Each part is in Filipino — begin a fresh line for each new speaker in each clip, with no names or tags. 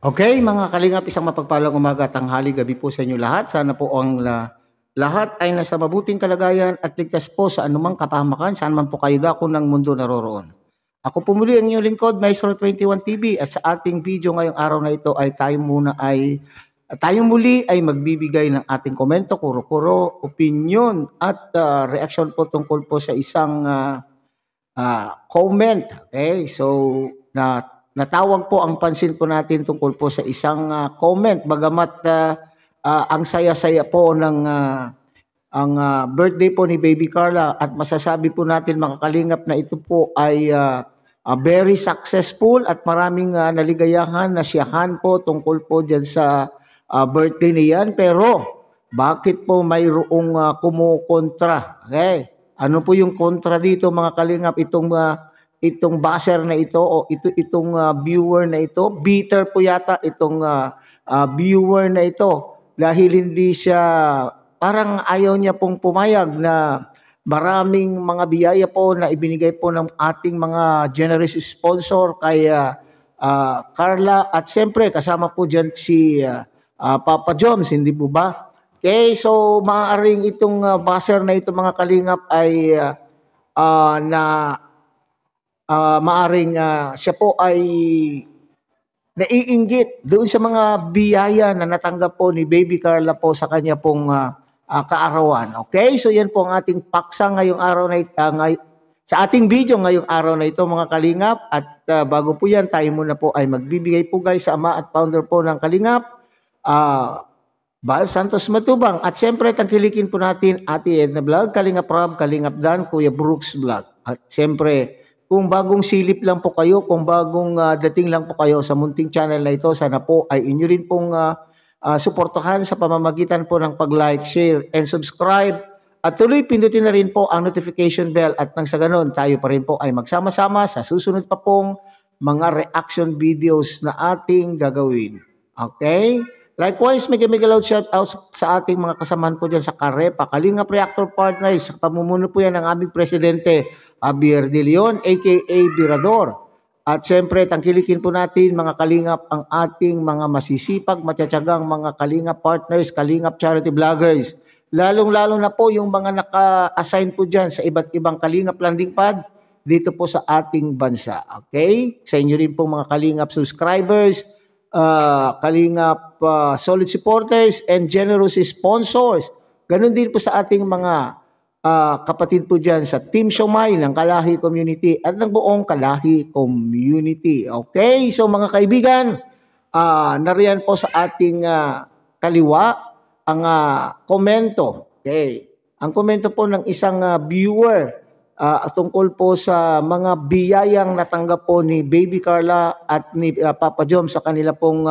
Okay, mga kalingap, isang mapagpalang umaga, tanghali, gabi po sa inyo lahat. Sana po ang lahat ay nasa mabuting kalagayan at ligtas po sa anumang kapahamakan, saan man po kayo dako ng mundo naroroon. Ako po muli ang inyong lingkod, Maestro 21 TV, at sa ating video ngayong araw na ito ay tayo muli ay magbibigay ng ating komento, kuro-kuro, opinion at reaction po tungkol po sa isang comment. Okay, so natawag po ang pansin po natin tungkol po sa isang comment, bagamat ang saya-saya po ng ang birthday po ni Baby Carla, at masasabi po natin mga kalingap na ito po ay very successful at maraming naligayahan, nasiyahan po tungkol po dyan sa birthday niyan. Pero bakit po mayroong kumukontra? Okay, ano po yung kontra dito mga kalingap? Itong buzzer na ito o itong viewer na ito, bitter po yata itong viewer na ito dahil hindi siya, parang ayaw niya pong pumayag na maraming mga biyaya po na ibinigay po ng ating mga generous sponsor kay Carla, at siyempre kasama po dyan si Papa Joms, hindi po ba? Okay, so maaaring itong buzzer na ito mga kalingap ay maaring siya po ay naiinggit doon sa mga biyaya na natanggap po ni Baby Carla po sa kanya pong kaarawan. Okay, so yan po ang ating paksa ngayong araw na sa ating video ngayong araw na ito mga kalingap. At bago po yan, tayo muna po ay magbibigay po guys sa ama at founder po ng Kalingap, Bal Santos Matubang, at siyempre tangkilikin po natin Ate Edna Vlog, Kalingap Rob, Kalingap Dan, Kuya Brooks Vlog. At siyempre, kung bagong silip lang po kayo, kung bagong dating lang po kayo sa munting channel na ito, sana po ay inyo rin pong suportahan sa pamamagitan po ng pag-like, share, and subscribe. At tuloy pindutin na rin po ang notification bell, at nang sa ganun, tayo pa rin po ay magsama-sama sa susunod pa pong mga reaction videos na ating gagawin. Okay? Likewise, mega loud shout out sa ating mga kasamahan po dyan sa Karepa, Kalingap Reactor Partners, sa pamumuno po yan ng aming presidente, Javier De Leon, aka Birador. At siyempre, tangkilikin po natin mga kalingap ang ating mga masisipag, matsatsagang mga kalingap partners, kalingap charity vloggers. Lalong-lalo na po yung mga naka-assign po dyan sa iba't ibang kalingap landing pad dito po sa ating bansa. Okay? Sa inyo rin po mga kalingap subscribers, kalingap solid supporters, and generous sponsors. Ganon din po sa ating mga kapatid po dyan sa Team Siomay ng Kalahi Community at ng buong Kalahi Community. Okay, so mga kaibigan, nariyan po sa ating kaliwa ang komento. Okay, ang komento po ng isang viewer tungkol po sa mga biyayang natanggap po ni Baby Carla at ni Papa Jom sa kanila pong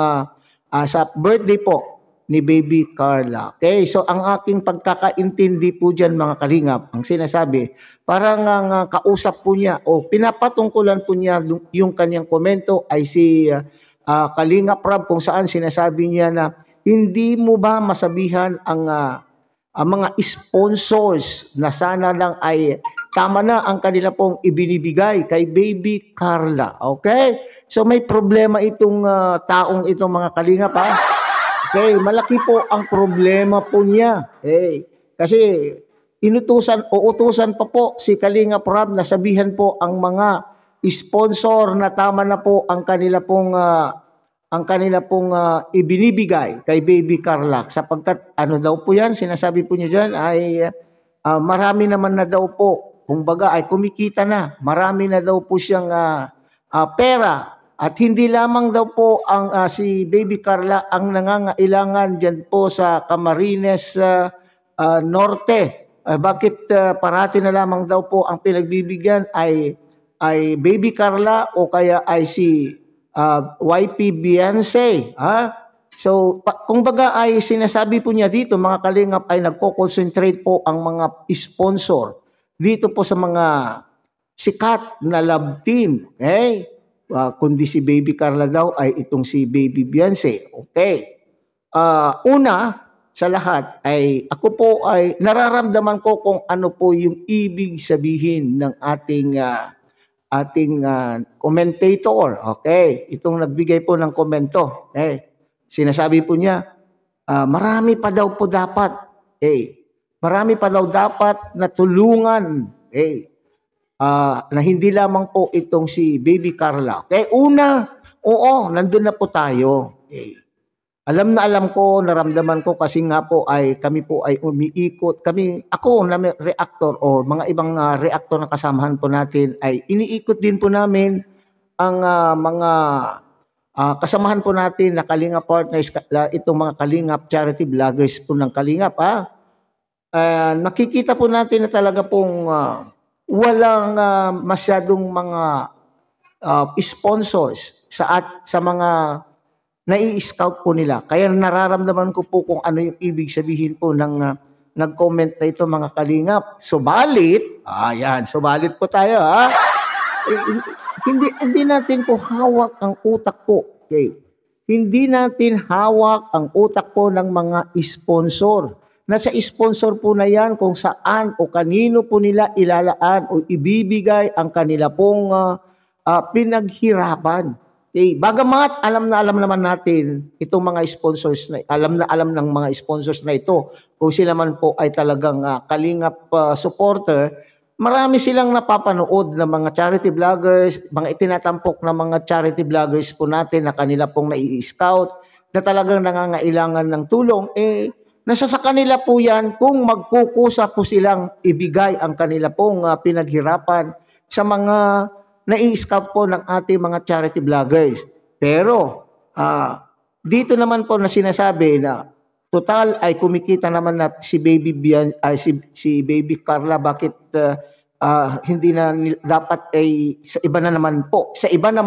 sa birthday po ni Baby Carla. Okay, so ang aking pagkakaintindi po dyan mga kalingap, ang sinasabi, parang ang kausap po niya o pinapatungkulan po niya yung kanyang komento ay si Kalingap Rob, kung saan sinasabi niya na hindi mo ba masabihan ang mga sponsors na sana lang ay tama na ang kanila pong ibinibigay kay Baby Carla. Okay, so may problema itong taong itong mga kalingap ha. Okay, malaki po ang problema po niya. Kasi uutusan pa po si Kalingap Rob na sabihan po ang mga sponsor na tama na po ang kanila pong ibinibigay kay Baby Carla, sapagkat ano daw po yan, sinasabi po niya dyan ay marami naman na daw po, kumbaga ay kumikita na, marami na daw po siyang pera. At hindi lamang daw po ang si Baby Carla ang nangangailangan dyan po sa Camarines Norte. Bakit parati na lamang daw po ang pinagbibigyan ay Baby Carla o kaya ay si YP Beyonce? So, kumbaga ay sinasabi po niya dito mga kalingap ay nagko-concentrate po ang mga sponsor dito po sa mga sikat na love team. Okay? Kundi si Baby Carla daw ay itong si Baby Beyonce. Okay. Una sa lahat ay ako po ay nararamdaman ko kung ano po yung ibig sabihin ng ating ating commentator. Okay, itong nagbigay po ng komento. Sinasabi po niya, marami pa daw po dapat. Marami pa daw dapat na tulungan. Na hindi lamang po itong si Baby Carla. Okay, una, oo, nandun na po tayo. Alam na alam ko, naramdaman ko kasi nga po ay kami po ay umiikot. Ako na reactor o mga ibang reactor na kasamahan po natin ay iniikot din po namin ang mga kasamahan po natin na Kalingap partners, itong mga Kalingap charity vloggers po ng Kalingap. Nakikita po natin na talaga pong walang masyadong mga sponsors sa mga nai-scout po nila. Kaya nararamdaman ko po kung ano yung ibig sabihin po ng nag-comment na ito mga Kalingap. Subalit, subalit po tayo hindi natin po hawak ang utak po. Okay? Hindi natin hawak ang utak po ng mga sponsor. Nasa sponsor po na yan kung saan o kanino po nila ilalaan o ibibigay ang kanila pong pinaghirapan. Okay, bagamat alam na alam naman natin itong mga sponsors na alam ng mga sponsors na ito kung sila man po ay talagang Kalingap supporter, marami silang napapanood na mga charity vloggers, mga itinatampok na mga charity vloggers po natin na kanila pong nai-scout na talagang nangangailangan ng tulong. Nasa sa kanila po yan kung magkukusa po silang ibigay ang kanila pong pinaghirapan sa mga nai-scout po ng ating mga charity vloggers. Pero dito naman po na sinasabi na total ay kumikita naman na si Baby Carla, bakit hindi na dapat ay sa iba na naman po. Sa iba na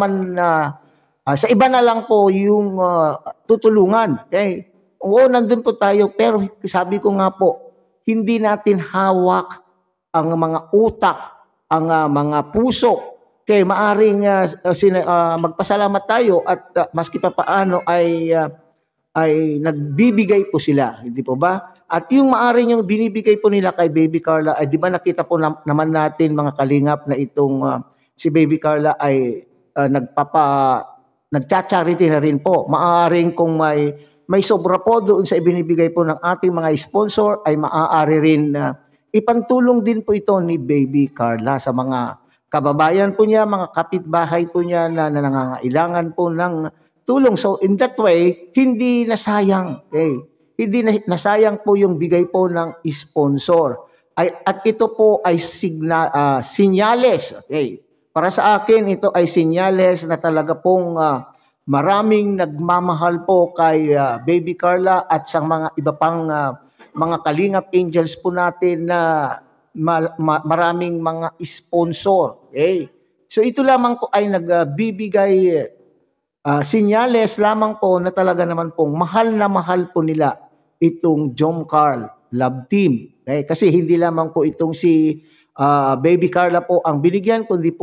lang po yung tutulungan. Okay? Oo, nandun po tayo, pero sabi ko nga po, hindi natin hawak ang mga utak, ang mga puso. Okay, maaring magpasalamat tayo at maski pa paano ay nagbibigay po sila, hindi po ba? At yung maaring yung binibigay po nila kay Baby Carla ay di ba nakita po naman natin mga Kalingap na itong si Baby Carla ay nagcha-charity na rin po. Maaring kung may sobra po doon sa ibinibigay po ng ating mga sponsor ay maaari rin ipantulong din po ito ni Baby Carla sa mga kababayan po niya, mga kapitbahay po niya na nangangailangan po ng tulong. So in that way, hindi nasayang. Okay? Hindi nasayang po yung bigay po ng sponsor. At ito po ay sinyales. Okay? Para sa akin, ito ay sinyales na talaga pong maraming nagmamahal po kay Baby Carla at sa mga iba pang mga Kalingap angels po natin na maraming mga sponsor. Okay? So ito lamang po ay nagbibigay sinyales lamang po na talaga naman pong mahal na mahal po nila itong Jom Carl Love Team. Okay? Kasi hindi lamang po itong si Baby Carla po ang binigyan, kundi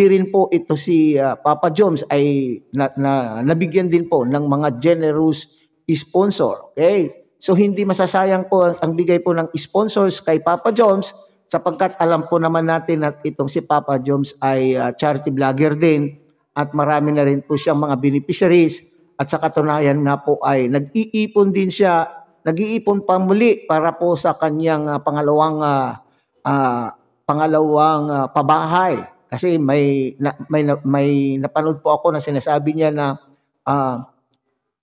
rin po ito si Papa Joms ay nabigyan din po ng mga generous sponsor. Okay? So hindi masasayang po ang bigay po ng sponsors kay Papa Joms sapagkat alam po naman natin at itong si Papa Joms ay charity vlogger din at marami na rin po siyang mga beneficiaries at sa katunayan nga po ay nag-iipon din siya, nag-iipon pa muli para po sa kanyang pangalawang pabahay. Kasi may napanood po ako na sinasabi niya na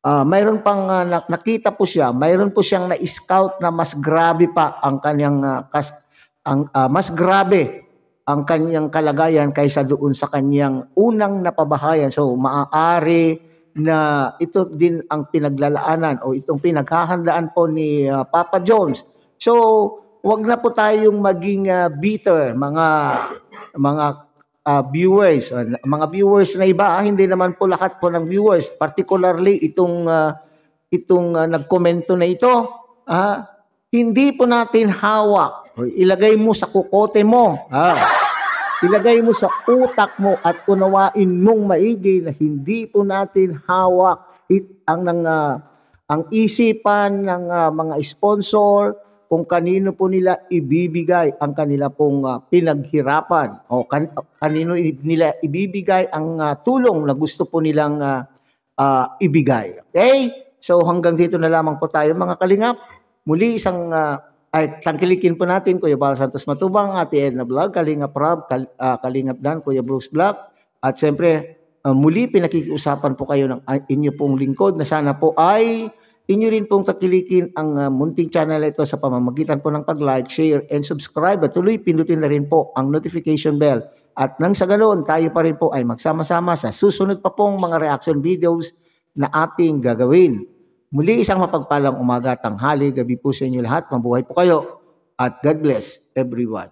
mayroon pang nakita po siya, mayroon po siyang na-scout na mas grabe pa ang kanyang mas grabe ang kanyang kalagayan kaysa doon sa kanyang unang napabahayan. So maaari na ito din ang pinaglalaanan o itong pinaghahandaan po ni Papa Jones. So wag na po tayong maging bitter mga viewers, mga viewers na iba, hindi naman po lahat po ng viewers, particularly itong nagkomento na ito, hindi po natin hawak. Ilagay mo sa kukote mo, ilagay mo sa utak mo at unawain mong maigi na hindi po natin hawak ang isipan ng mga sponsor, kung kanino po nila ibibigay ang kanila pong pinaghirapan o kanino nila ibibigay ang tulong na gusto po nilang ibigay. Okay? So hanggang dito na lamang po tayo mga kalingap. Muli isang ay tangkilikin po natin Kuya Bal Santos Matubang, Ate Edna Vlog, Kalingap Rob, Kalingap Dan, Kuya Bruce Vlog. At siyempre muli pinakikiusapan po kayo ng inyo pong lingkod na sana po ay inyo rin pong takilikin ang munting channel ito sa pamamagitan po ng pag-like, share, and subscribe. At tuloy pindutin na rin po ang notification bell. At nang sa ganoon, tayo pa rin po ay magsama-sama sa susunod pa pong mga reaction videos na ating gagawin. Muli isang mapagpalang umaga, tanghali, gabi po sa inyo lahat. Mabuhay po kayo at God bless everyone.